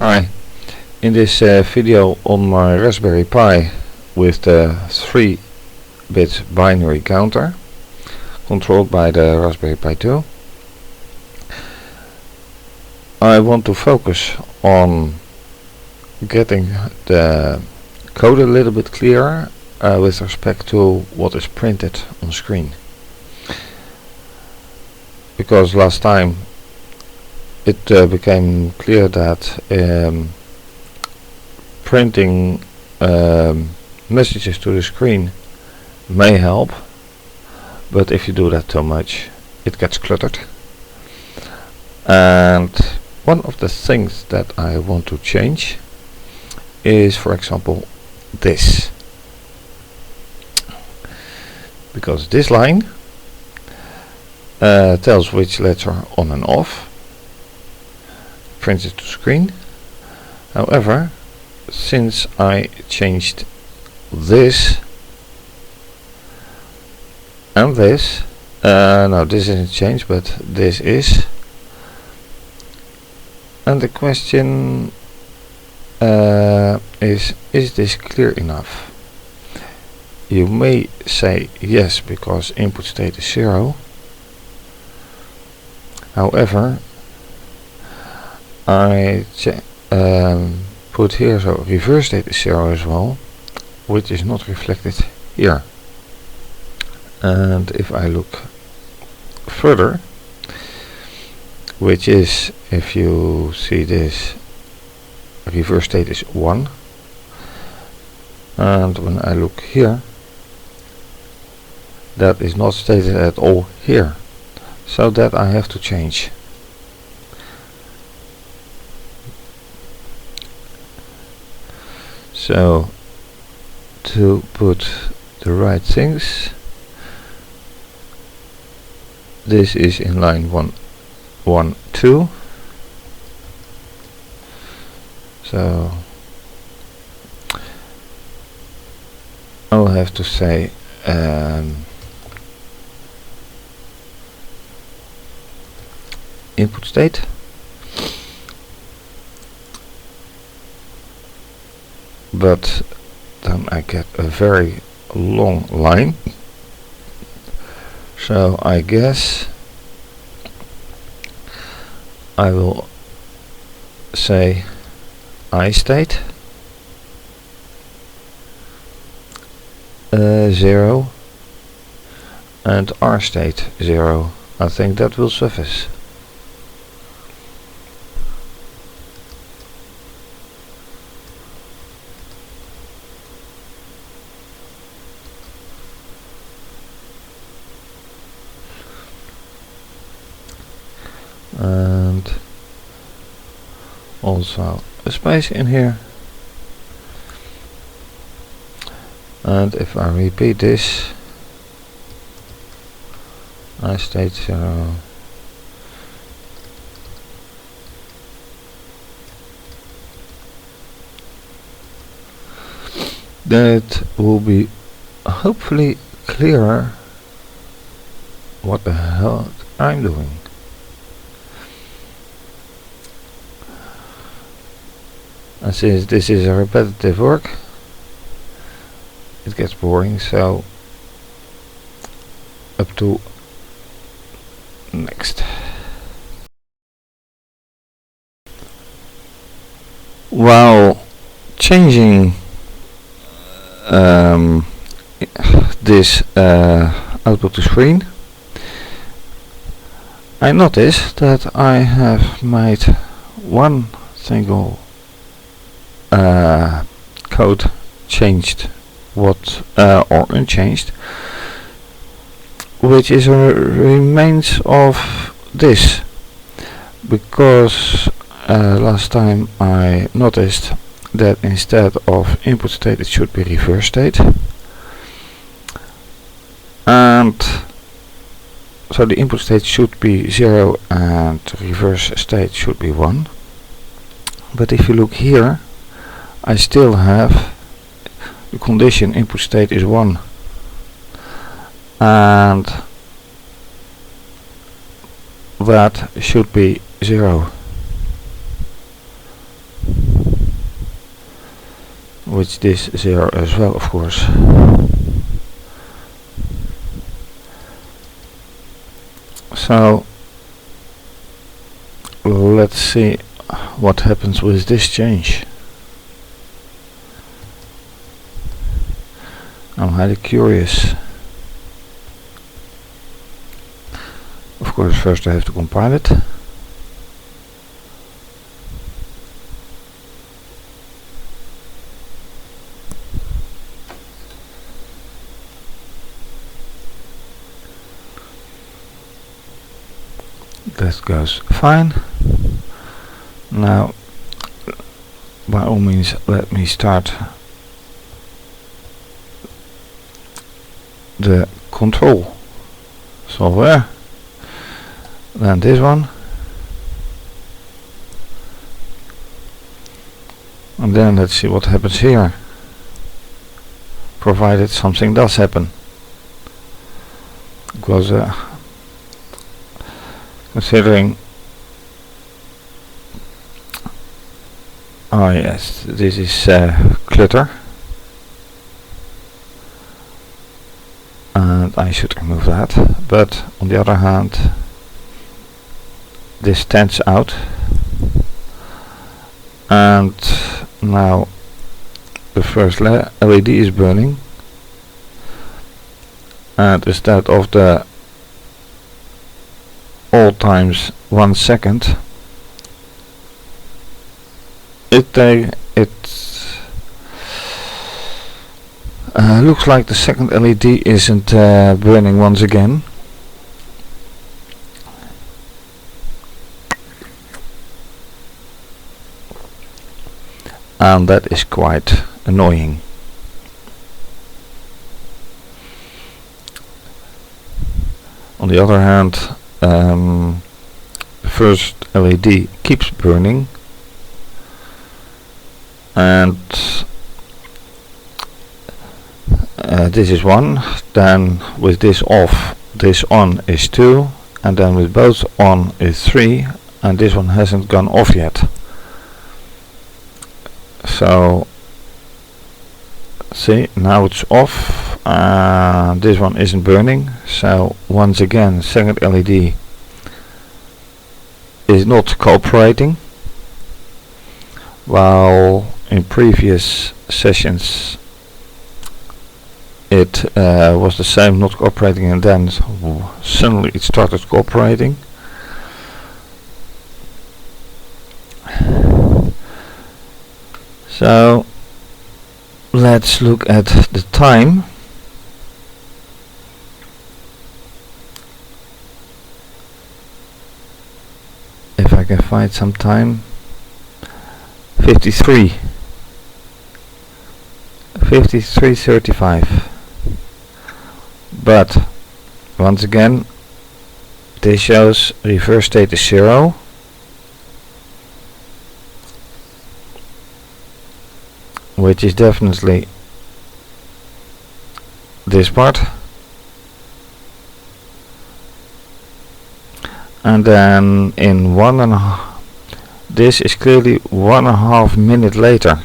Hi, in this video on my Raspberry Pi with the 3-bit binary counter controlled by the RaspberryPi2, I want to focus on getting the code a little bit clearer with respect to what is printed on screen. Because last time it became clear that printing messages to the screen may help, but if you do that too much it gets cluttered. And one of the things that I want to change is, for example, this, because this line tells which letters are on and off, prints it to screen. However, since I changed this and this, no, this isn't changed, but this is, and the question is this clear enough? You may say yes, because input state is 0. However, I put here so reverse state is 0 as well, which is not reflected here. And if I look further, which is, if you see this, reverse state is 1, and when I look here, that is not stated at all here, so that I have to change. So to put the right things, this is in line 1, 1, 2. So I'll have to say input state, but then I get a very long line, so I guess I will say I state 0 and R state 0. I think that will suffice. And also a space in here, and if I repeat this, I state 0, that will be hopefully clearer what the hell I'm doing. And since this is a repetitive work, it gets boring, so up to next. While changing this output to screen, I noticed that I have made one single code changed or unchanged, which is a remains of this, because last time I noticed that instead of input state it should be reverse state, and so the input state should be 0 and reverse state should be 1. But if you look here, I still have the condition input state is 1, and that should be 0. which this 0 as well, of course. So let's see what happens with this change. I'm highly curious. Of course, first I have to compile it. That goes fine. Now, by all means, let me start the control software. Then this one, and then let's see what happens here, provided something does happen, because considering, oh yes, this is clutter, and I should remove that, but on the other hand, this stands out, and now the first LED is burning, and instead of the all times 1 second, it looks like the second LED isn't burning once again. And that is quite annoying. On the other hand, the first LED keeps burning, and this is 1, then with this off, this on is 2, and then with both on is 3, and this one hasn't gone off yet. So see, now it's off, and this one isn't burning, so once again second LED is not cooperating, while in previous sessions it was the same, not cooperating, and then suddenly it started cooperating. So let's look at the time. If I can find some time. 53:35. But once again, this shows reverse state is 0. Which is definitely this part, and then in 1.5, this is clearly 1.5 minutes later,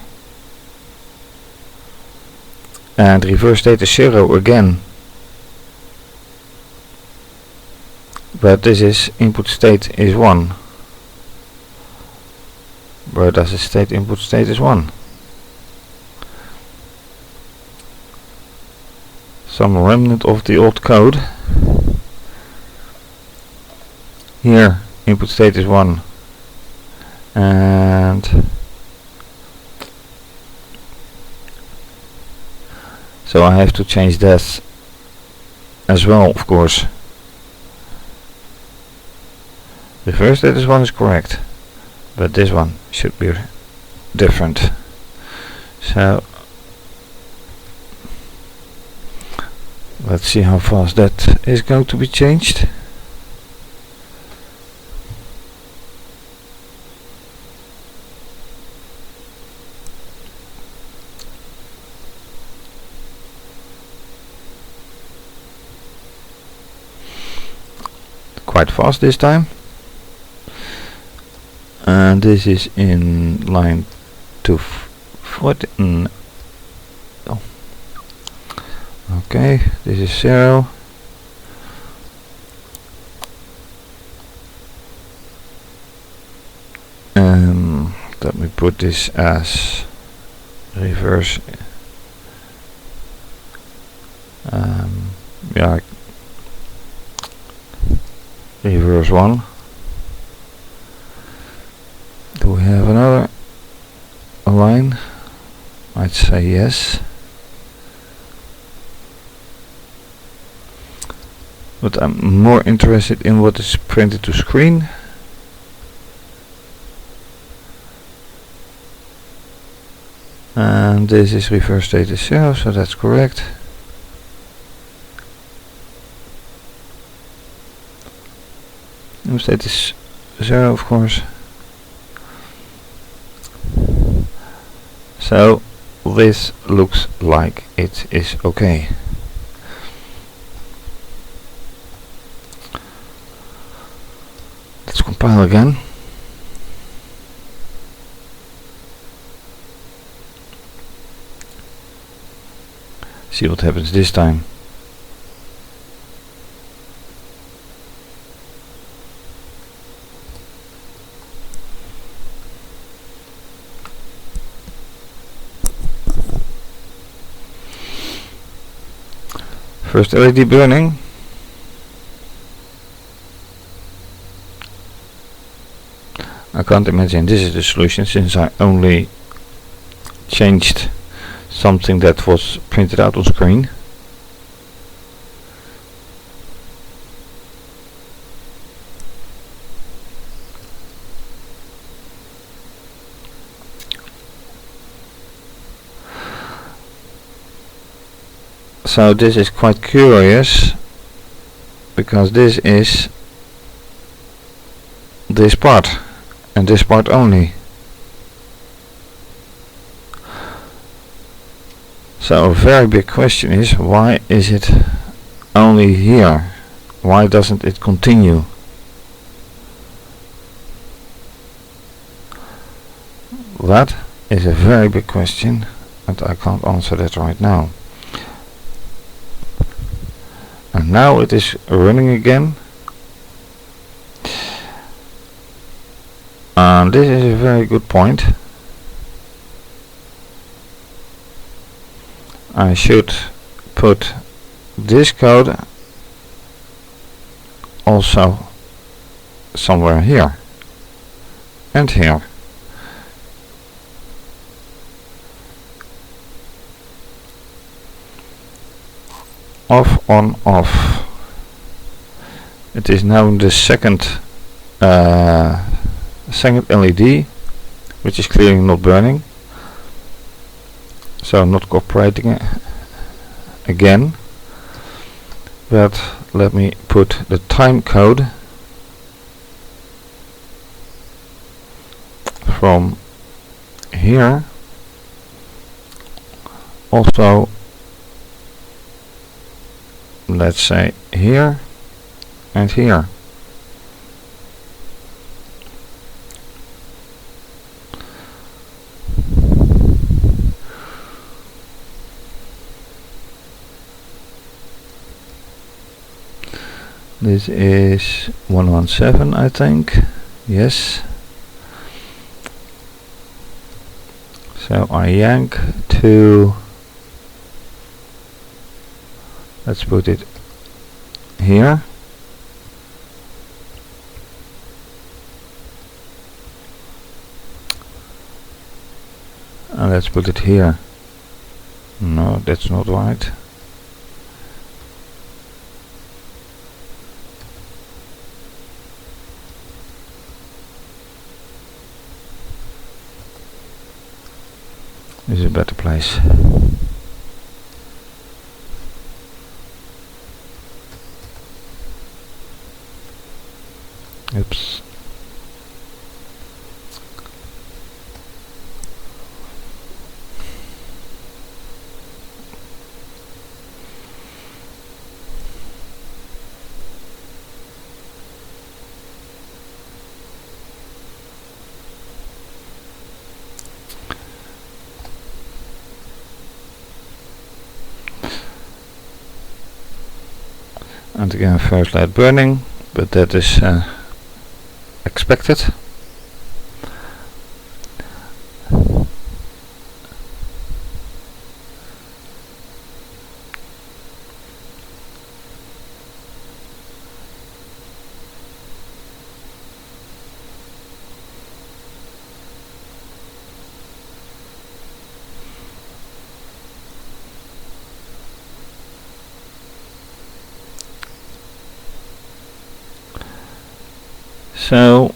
and reverse state is 0 again, but this is input state is 1. Where does the state input state is 1? Some remnant of the old code. Here input state is 1, and so I have to change that as well, of course. The first state is 1 is correct, but this one should be different. So let's see how fast that is going to be changed. Quite fast this time. And this is in line 214. Okay, this is 0. Let me put this as reverse. Yeah, reverse 1. Do we have another line? I'd say yes. But I'm more interested in what is printed to screen. And this is reverse state is 0, so that's correct. New state is 0, of course. So this looks like it is okay. Let's compile again. See what happens this time. First LED burning. I can't imagine this is the solution, since I only changed something that was printed out on screen. So this is quite curious, because this is this part and this part only. So a very big question is, why is it only here? Why doesn't it continue? That is a very big question, and I can't answer that right now. And now it is running again. And this is a very good point. I should put this code also somewhere here and here. Off, on, off. It is now the second LED, which is clearly not burning, so not cooperating again. But let me put the time code from here also, let's say here and here. This is 117, I think. Yes. So I yank to, let's put it here. And let's put it here. No, that's not right. This is a better place. Oops. And again first light burning, but that is expected. So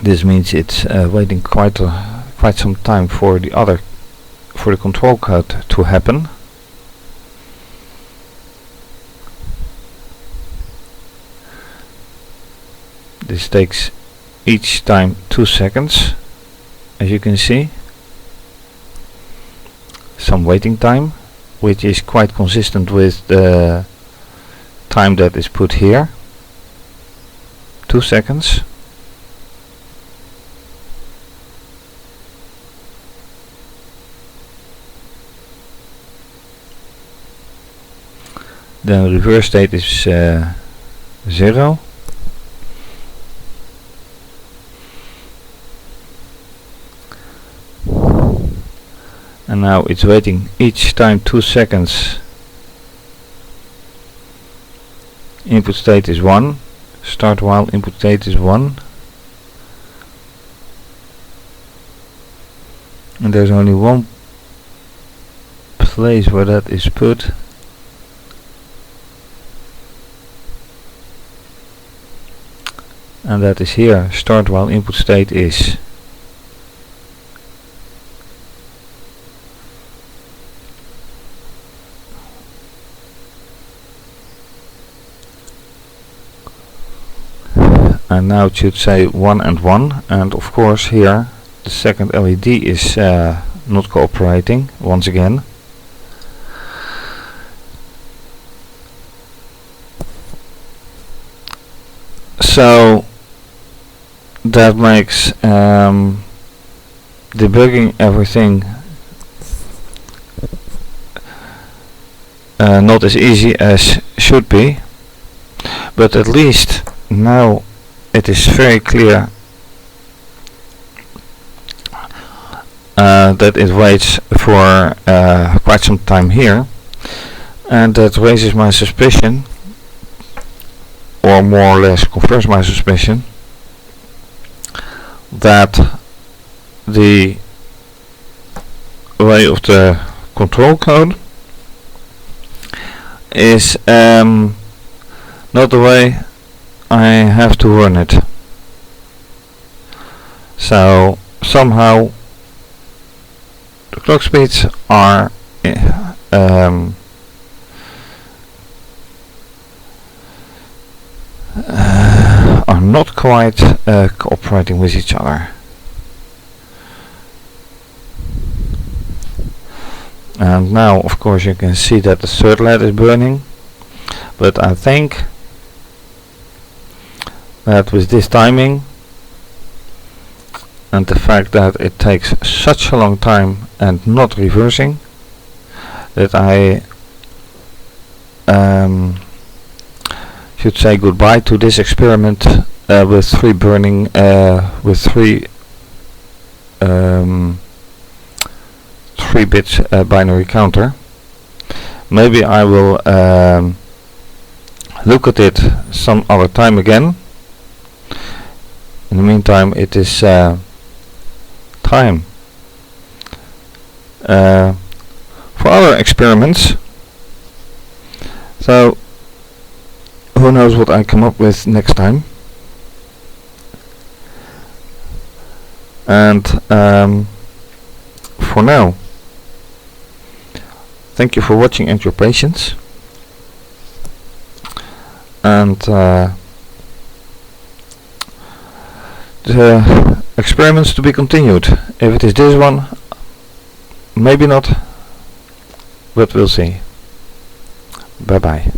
this means it's waiting quite some time for the control code to happen. This takes each time 2 seconds, as you can see. Some waiting time, which is quite consistent with the time that is put here. 2 seconds. The reverse state is 0. And now it's waiting each time 2 seconds. Input state is 1. Start while input state is 1. And there's only one place where that is put. And that is here. Start while input state is. And now it should say 1 and 1, and of course here the second LED is not cooperating once again. So that makes debugging everything not as easy as should be, but at least now it is very clear that it waits for quite some time here, and that raises my suspicion, or more or less confirms my suspicion, that the way of the control code is not the way I have to run it. So somehow the clock speeds are not quite cooperating with each other. And now of course you can see that the third LED is burning, but I think that with this timing and the fact that it takes such a long time and not reversing, that I should say goodbye to this experiment with 3 burning with 3 bits binary counter. Maybe I will look at it some other time again. In the meantime, it is time for other experiments. So who knows what I come up with next time. And for now, thank you for watching and your patience. And the experiments to be continued. If it is this one, maybe not, but we'll see. Bye bye.